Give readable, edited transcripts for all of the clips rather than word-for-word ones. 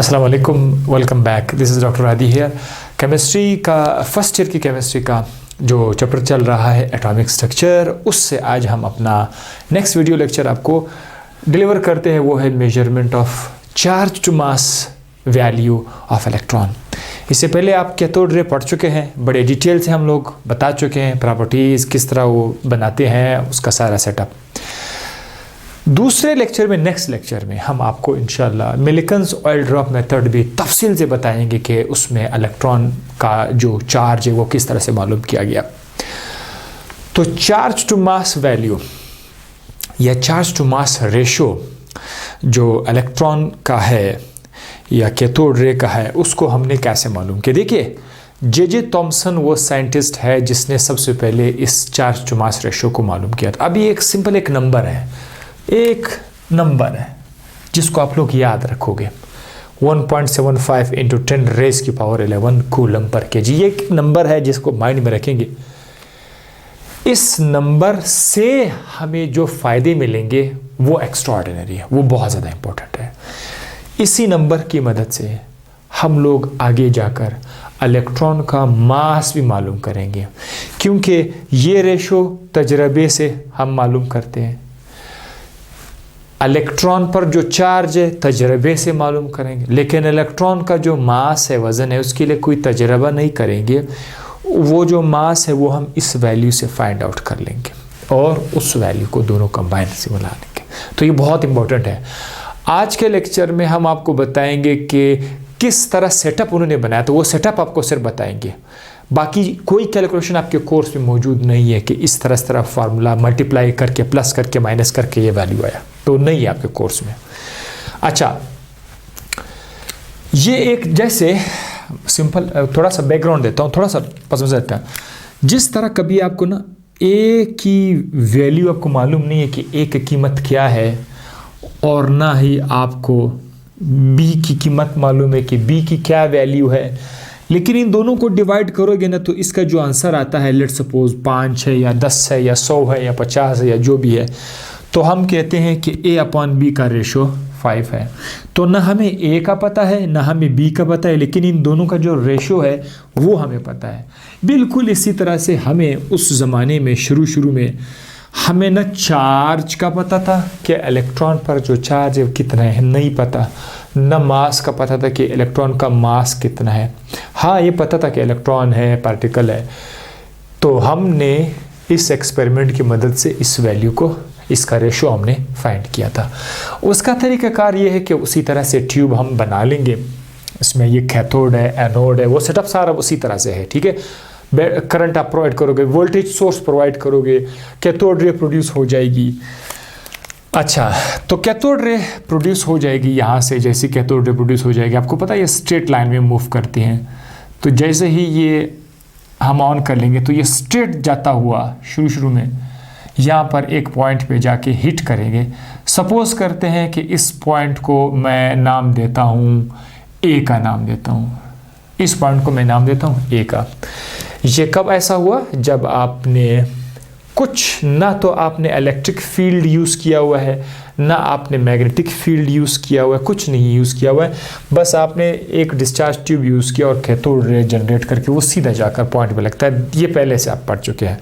अस्सलाम वालेकुम, welcome back. This is doctor आदि हियर। केमिस्ट्री का फर्स्ट ईयर की केमिस्ट्री का जो चैप्टर चल रहा है एटॉमिक स्ट्रक्चर, उससे आज हम अपना नेक्स्ट वीडियो लेक्चर आपको डिलीवर करते हैं। वो है measurement of charge to mass value of electron. इससे पहले आप कैथोड रे पढ़ चुके हैं, बड़े डिटेल से हम लोग बता चुके हैं प्रॉपर्टीज़ किस तरह वो बनाते हैं, उसका सारा सेटअप। दूसरे लेक्चर में, नेक्स्ट लेक्चर में हम आपको इंशाल्लाह मिलिकन्स ऑयल ड्रॉप मेथड भी तफसील से बताएंगे कि उसमें इलेक्ट्रॉन का जो चार्ज है वो किस तरह से मालूम किया गया। तो चार्ज टू मास वैल्यू या चार्ज टू मास रेशो जो इलेक्ट्रॉन का है या कैथोड रे का है, उसको हमने कैसे मालूम किया। देखिए, जे थॉमसन वो साइंटिस्ट है जिसने सबसे पहले इस चार्ज टू मास रेशो को मालूम किया था। अभी एक सिंपल एक नंबर है, एक नंबर है जिसको आप लोग याद रखोगे, 1.75 इंटू 10 रेज़ की पावर 11 कूलम पर केजी। ये एक नंबर है जिसको माइंड में रखेंगे। इस नंबर से हमें जो फ़ायदे मिलेंगे वो एक्स्ट्राऑर्डिनरी है, वो बहुत ज़्यादा इंपॉर्टेंट है। इसी नंबर की मदद से हम लोग आगे जाकर इलेक्ट्रॉन का मास भी मालूम करेंगे, क्योंकि ये रेशो तजर्बे से हम मालूम करते हैं। इलेक्ट्रॉन पर जो चार्ज है तजर्बे से मालूम करेंगे, लेकिन इलेक्ट्रॉन का जो मास है, वज़न है, उसके लिए कोई तजर्बा नहीं करेंगे। वो जो मास है वो हम इस वैल्यू से फाइंड आउट कर लेंगे और उस वैल्यू को दोनों कंबाइन से मिला लेंगे। तो ये बहुत इंपॉर्टेंट है। आज के लेक्चर में हम आपको बताएंगे कि किस तरह सेटअप उन्होंने बनाया, तो वो सेटअप आपको सिर्फ बताएंगे। बाकी कोई कैलकुलेशन आपके कोर्स में मौजूद नहीं है कि इस तरह फार्मूला मल्टीप्लाई करके, प्लस करके, माइनस करके ये वैल्यू आया, तो नहीं है आपके कोर्स में। अच्छा, ये एक जैसे सिंपल थोड़ा सा बैकग्राउंड देता हूँ, थोड़ा सा पसंद आता है। जिस तरह कभी आपको ना ए की वैल्यू आपको मालूम नहीं है कि ए की कीमत क्या है, और ना ही आपको बी की कीमत मालूम है कि बी की क्या वैल्यू है, लेकिन इन दोनों को डिवाइड करोगे ना तो इसका जो आंसर आता है, लेट्स सपोज 5 है या 10 है या 100 है या 50 है या जो भी है, तो हम कहते हैं कि a अपॉन बी का रेशो 5 है। तो ना हमें a का पता है ना हमें b का पता है, लेकिन इन दोनों का जो रेशो है वो हमें पता है। बिल्कुल इसी तरह से हमें उस ज़माने में शुरू में हमें ना चार्ज का पता था कि इलेक्ट्रॉन पर जो चार्ज है कितना है, नहीं पता। न मास का पता था कि इलेक्ट्रॉन का मास कितना है। हाँ, ये पता था कि इलेक्ट्रॉन है, पार्टिकल है। तो हमने इस एक्सपेरिमेंट की मदद से इस वैल्यू को, इसका रेशो हमने फाइंड किया था। उसका तरीक़ाकार ये है कि उसी तरह से ट्यूब हम बना लेंगे। इसमें ये कैथोड है, एनोड है, वो सेटअप सारा उसी तरह से है, ठीक है। करंट आप प्रोवाइड करोगे, वोल्टेज सोर्स प्रोवाइड करोगे, कैथोड रे प्रोड्यूस हो जाएगी। अच्छा, तो कैथोड रे प्रोड्यूस हो जाएगी यहाँ से। जैसे कैथोड रे प्रोड्यूस हो जाएगी, आपको पता है ये स्ट्रेट लाइन में मूव करती हैं। तो जैसे ही ये हम ऑन कर लेंगे तो ये स्ट्रेट जाता हुआ शुरू में यहाँ पर एक पॉइंट पे जाके हिट करेंगे। सपोज करते हैं कि इस पॉइंट को मैं नाम देता हूँ ए का नाम देता हूँ, इस पॉइंट को मैं नाम देता हूँ ए का। ये कब ऐसा हुआ? जब आपने कुछ, ना तो आपने इलेक्ट्रिक फील्ड यूज़ किया हुआ है, ना आपने मैग्नेटिक फील्ड यूज़ किया हुआ है, कुछ नहीं यूज़ किया हुआ है। बस आपने एक डिस्चार्ज ट्यूब यूज़ किया और कैथोड रे जनरेट करके वो सीधा जाकर पॉइंट पे लगता है। ये पहले से आप पढ़ चुके हैं।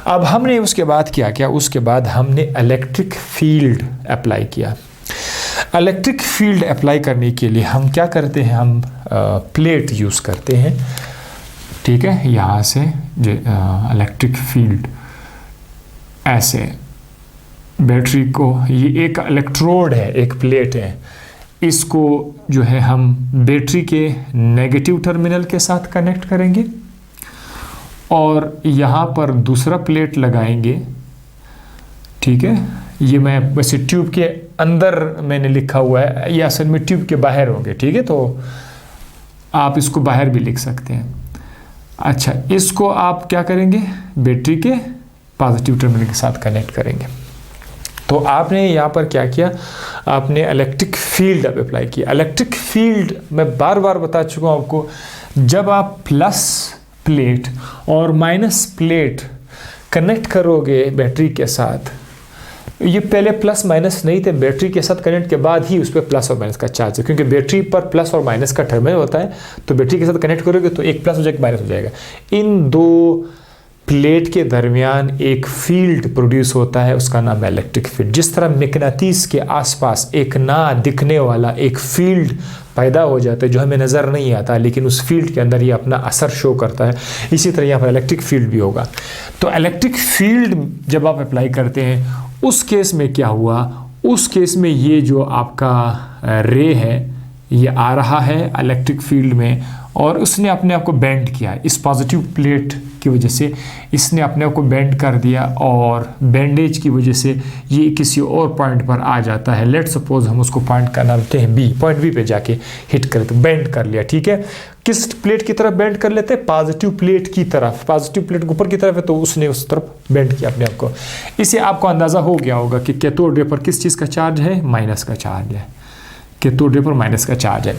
अब हमने उसके बाद क्या किया? उसके बाद हमने इलेक्ट्रिक फील्ड अप्लाई किया। इलेक्ट्रिक फील्ड अप्लाई करने के लिए हम क्या करते हैं? हम प्लेट यूज़ करते हैं, ठीक है। यहाँ से इलेक्ट्रिक फील्ड ऐसे बैटरी को, ये एक इलेक्ट्रोड है, एक प्लेट है, इसको जो है हम बैटरी के नेगेटिव टर्मिनल के साथ कनेक्ट करेंगे और यहाँ पर दूसरा प्लेट लगाएंगे, ठीक है। ये मैं वैसे ट्यूब के अंदर मैंने लिखा हुआ है, ये असल में ट्यूब के बाहर होंगे, ठीक है। तो आप इसको बाहर भी लिख सकते हैं। अच्छा, इसको आप क्या करेंगे? बैटरी के पॉजिटिव टर्मिनल के साथ कनेक्ट करेंगे। तो आपने यहाँ पर क्या किया? आपने इलेक्ट्रिक फील्ड अब अप्लाई किया। इलेक्ट्रिक फील्ड मैं बार बार बता चुका हूँ आपको, जब आप प्लस प्लेट और माइनस प्लेट कनेक्ट करोगे बैटरी के साथ, ये पहले प्लस माइनस नहीं थे, बैटरी के साथ कनेक्ट के बाद ही उस पर प्लस और माइनस का चार्ज है, क्योंकि बैटरी पर प्लस और माइनस का टर्मिनल होता है, तो बैटरी के साथ कनेक्ट करोगे तो एक प्लस हो जाएगा, माइनस हो जाएगा। इन दो प्लेट के दरमियान एक फील्ड प्रोड्यूस होता है, उसका नाम है इलेक्ट्रिक फील्ड। जिस तरह मकनातीस के आसपास एक ना दिखने वाला एक फील्ड पैदा हो जाता है जो हमें नज़र नहीं आता, लेकिन उस फील्ड के अंदर ये अपना असर शो करता है, इसी तरह यहाँ पर इलेक्ट्रिक फील्ड भी होगा। तो इलेक्ट्रिक फील्ड जब आप अप्लाई करते हैं, उस केस में क्या हुआ, उस केस में ये जो आपका रे है ये आ रहा है इलेक्ट्रिक फील्ड में, और उसने अपने आप को बेंड किया। इस पॉजिटिव प्लेट की वजह से इसने अपने आप को बेंड कर दिया, और बेंडेज की वजह से ये किसी और पॉइंट पर आ जाता है। लेट सपोज हम उसको पॉइंट का नाम देते हैं बी, पॉइंट बी पे जाके हिट कर, तो बेंड कर लिया, ठीक है। किस प्लेट की तरफ बेंड कर लेते हैं? पॉजिटिव प्लेट की तरफ। पॉजिटिव प्लेट ऊपर की तरफ है तो उसने उस तरफ बेंड किया अपने आप को। इससे आपको अंदाज़ा हो गया होगा कि कैथोड रे पर किस चीज़ का चार्ज है? माइनस का चार्ज है। कैथोड रे पर माइनस का चार्ज है।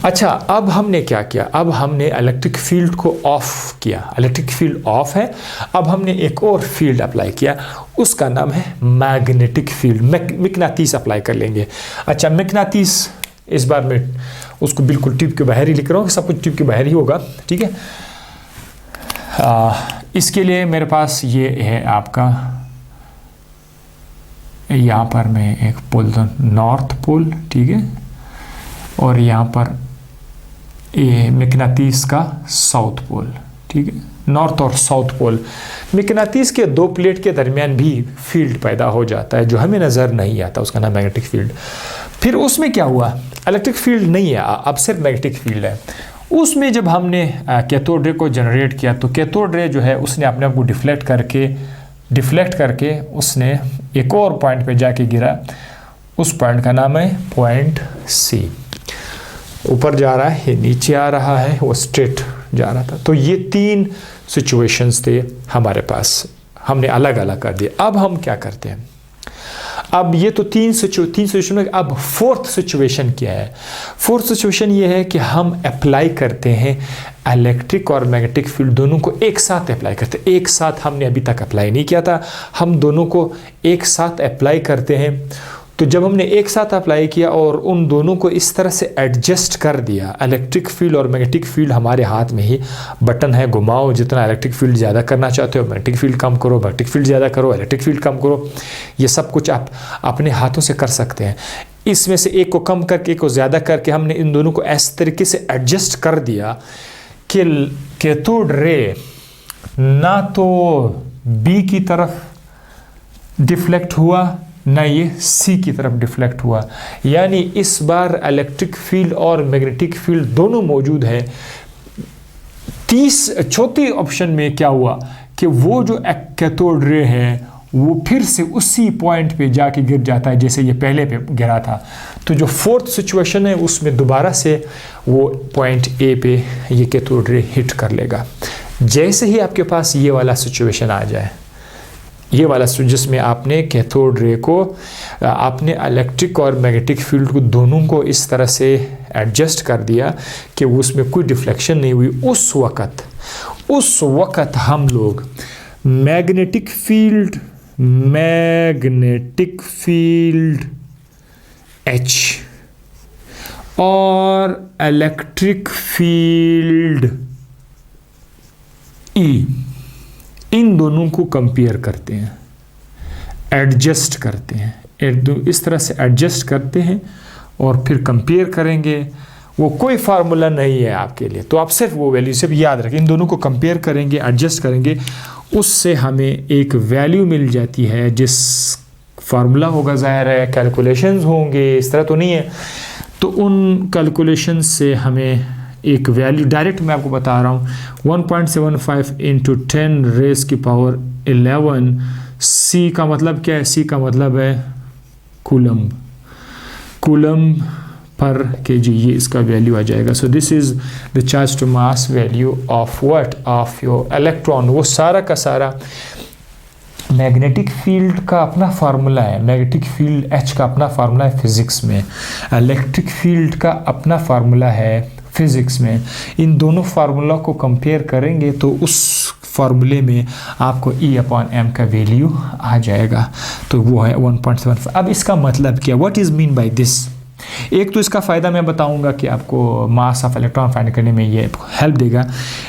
अच्छा, अब हमने क्या किया? अब हमने इलेक्ट्रिक फील्ड को ऑफ किया। इलेक्ट्रिक फील्ड ऑफ है। अब हमने एक और फील्ड अप्लाई किया, उसका नाम है मैग्नेटिक फील्ड। मकनातीस अप्लाई कर लेंगे। अच्छा, मकनातीस इस बार मैं उसको बिल्कुल ट्यूब के बाहर ही लिख रहा हूँ, सब कुछ ट्यूब के बाहर ही होगा, ठीक है। इसके लिए मेरे पास ये है आपका, यहाँ पर मैं एक पोल तो नॉर्थ पोल, ठीक है, और यहाँ पर ये मकनातीस का साउथ पोल, ठीक है, नॉर्थ और साउथ पोल। मकनातीस के दो प्लेट के दरमियान भी फील्ड पैदा हो जाता है जो हमें नज़र नहीं आता, उसका नाम मैग्नेटिक फील्ड। फिर उसमें क्या हुआ? इलेक्ट्रिक फील्ड नहीं है, अब सिर्फ मैग्नेटिक फील्ड है। उसमें जब हमने कैथोड रे को जनरेट किया तो कैथोड रे जो है उसने अपने आप को डिफ्लेक्ट करके उसने एक और पॉइंट पे जाके गिरा। उस पॉइंट का नाम है पॉइंट सी। ऊपर जा रहा है, ये नीचे आ रहा है, वो स्ट्रेट जा रहा था। तो ये तीन सिचुएशंस थे हमारे पास, हमने अलग अलग कर दिए। अब हम क्या करते हैं? अब ये तो तीन सिचुएशन में, अब फोर्थ सिचुएशन क्या है? फोर्थ सिचुएशन ये है कि हम अप्लाई करते हैं इलेक्ट्रिक और मैग्नेटिक फील्ड दोनों को एक साथ अप्लाई करते हैं। एक साथ हमने अभी तक अप्लाई नहीं किया था, हम दोनों को एक साथ अप्लाई करते हैं। तो जब हमने एक साथ अप्लाई किया और उन दोनों को इस तरह से एडजस्ट कर दिया, इलेक्ट्रिक फील्ड और मैग्नेटिक फील्ड हमारे हाथ में ही बटन है, घुमाओ, जितना इलेक्ट्रिक फील्ड ज़्यादा करना चाहते हो मैग्नेटिक फील्ड कम करो, मैग्नेटिक फील्ड ज़्यादा करो, इलेक्ट्रिक फील्ड कम करो। ये सब कुछ आप अपने हाथों से कर सकते हैं। इसमें से एक को कम करके एक को ज़्यादा करके हमने इन दोनों को इस तरीके से एडजस्ट कर दिया कि कैथोड रे ना तो बी की तरफ डिफ्लेक्ट हुआ ना ये सी की तरफ डिफ्लेक्ट हुआ, यानी इस बार इलेक्ट्रिक फील्ड और मैग्नेटिक फील्ड दोनों मौजूद है। चौथी ऑप्शन में क्या हुआ कि वो जो कैथोड रे है वो फिर से उसी पॉइंट पे जाके गिर जाता है जैसे ये पहले पे गिरा था। तो जो फोर्थ सिचुएशन है उसमें दोबारा से वो पॉइंट ए पे ये कैथोड रे हिट कर लेगा। जैसे ही आपके पास ये वाला सिचुएशन आ जाए, ये वाला जिसमें आपने कैथोड रे को, आपने इलेक्ट्रिक और मैग्नेटिक फील्ड को दोनों को इस तरह से एडजस्ट कर दिया कि उसमें कोई डिफ्लेक्शन नहीं हुई, उस वक़्त हम लोग मैग्नेटिक फील्ड H और इलेक्ट्रिक फील्ड E, इन दोनों को कंपेयर करते हैं, एडजस्ट करते हैं, इस तरह से एडजस्ट करते हैं और फिर कंपेयर करेंगे। वो कोई फार्मूला नहीं है आपके लिए, तो आप सिर्फ वो वैल्यू सिर्फ याद रखें, इन दोनों को कंपेयर करेंगे, एडजस्ट करेंगे, उससे हमें एक वैल्यू मिल जाती है। जिस फार्मूला होगा, ज़ाहिर है कैलकुलेशंस होंगे, इस तरह तो नहीं है, तो उन कैलकुलेशन से हमें एक वैल्यू डायरेक्ट मैं आपको बता रहा हूँ, 1.75 × 10 रेज़ की पावर 11। सी का मतलब क्या है? सी का मतलब है कूलम्ब पर केजी, ये इसका वैल्यू आ जाएगा। So this is the charge to mass value of what? Of your electron. वो सारा का सारा मैग्नेटिक फील्ड का अपना फार्मूला है, मैग्नेटिक फील्ड H का अपना फार्मूला है फिज़िक्स में, इलेक्ट्रिक फील्ड का अपना फार्मूला है फिज़िक्स में, इन दोनों फार्मूला को कंपेयर करेंगे तो उस फार्मूले में आपको E/m का वैल्यू आ जाएगा। तो वो है 1.75। अब इसका मतलब क्या, what is mean by this? एक तो इसका फ़ायदा मैं बताऊंगा कि आपको मास ऑफ इलेक्ट्रॉन फाइंड करने में ये हेल्प देगा।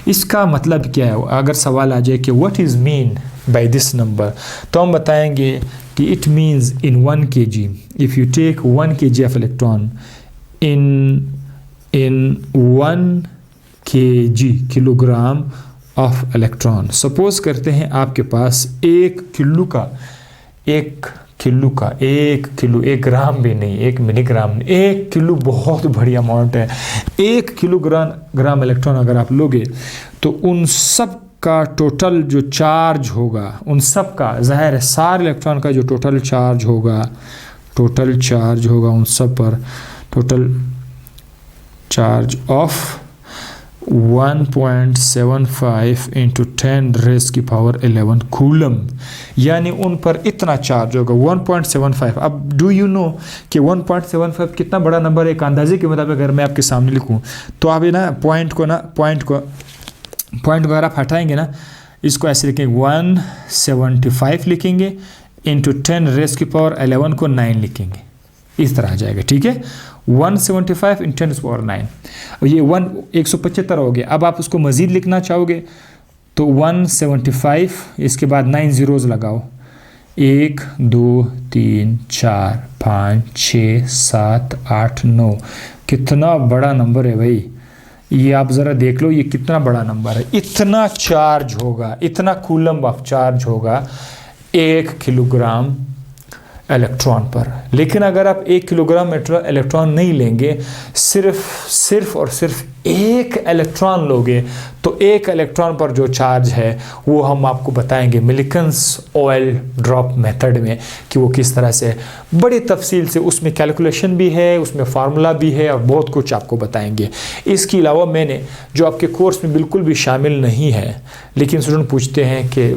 इसका मतलब क्या है, अगर सवाल आ जाए कि what is mean by this number, तो हम बताएंगे कि it means in 1 kg, if you take 1 kg of electron in 1 kg kilogram of electron. Suppose करते हैं आपके पास 1 किलो, 1 ग्राम भी नहीं, 1 मिलीग्राम नहीं, 1 किलो बहुत बड़ी अमाउंट है। 1 किलोग्राम इलेक्ट्रॉन अगर आप लोगे तो उन सब का टोटल जो चार्ज होगा, उन सब का, ज़ाहिर है सारे इलेक्ट्रॉन का जो टोटल चार्ज होगा उन सब पर total charge of 1.75 into 10⁻11 coulomb, यानी उन पर इतना चार्ज होगा 1.75। अब डू यू नो कि 1.75 कितना बड़ा नंबर है? एक अंदाजे के मुताबिक अगर मैं आपके सामने लिखूं तो आप ये ना पॉइंट को अगर आप हटाएंगे ना, इसको ऐसे लिखेंगे 175 लिखेंगे, इंटू 10⁻11 को 9 लिखेंगे, इस तरह आ जाएगा। ठीक है, 175 × 10⁻9। अब ये 175 हो गया। अब आप उसको मज़ीद लिखना चाहोगे तो 175, इसके बाद 9 ज़ीरोज़ लगाओ, 1 2 3 4 5 6 7 8 9। कितना बड़ा नंबर है भाई, ये आप ज़रा देख लो, ये कितना बड़ा नंबर है। इतना चार्ज होगा, इतना कूलम ऑफ चार्ज होगा 1 किलोग्राम इलेक्ट्रॉन पर। लेकिन अगर आप 1 किलोग्राम इलेक्ट्रॉन नहीं लेंगे, सिर्फ और सिर्फ 1 इलेक्ट्रॉन लोगे, तो 1 इलेक्ट्रॉन पर जो चार्ज है वो हम आपको बताएंगे मिलिकन्स ऑयल ड्रॉप मेथड में कि वो किस तरह से, बड़ी तफसील से उसमें कैलकुलेशन भी है, उसमें फार्मूला भी है और बहुत कुछ आपको बताएंगे। इसके अलावा मैंने जो आपके कोर्स में बिल्कुल भी शामिल नहीं है, लेकिन स्टूडेंट पूछते हैं कि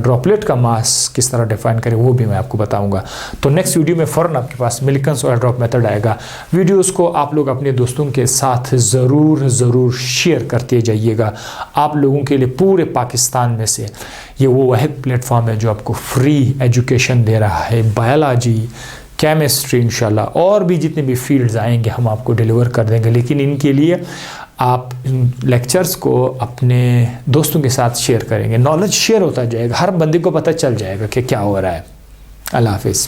ड्रॉपलेट का मास किस तरह डिफाइन करें, वो भी मैं आपको बताऊँगा। तो नेक्स्ट वीडियो में फ़ौरन आपके पास मिलिकन्स ऑयल ड्रॉप मेथड आएगा। वीडियोज़ को आप लोग अपने दोस्तों के साथ ज़रूर शेयर करते जाइएगा। आप लोगों के लिए पूरे पाकिस्तान में से ये वो वाहिद प्लेटफॉर्म है जो आपको फ्री एजुकेशन दे रहा है। बायोलॉजी, केमिस्ट्री, इंशाल्लाह और भी जितने भी फील्ड्स आएंगे हम आपको डिलीवर कर देंगे। लेकिन इनके लिए आप इन लेक्चर्स को अपने दोस्तों के साथ शेयर करेंगे, नॉलेज शेयर होता जाएगा, हर बंदे को पता चल जाएगा कि क्या हो रहा है। अल्लाह हाफिज़।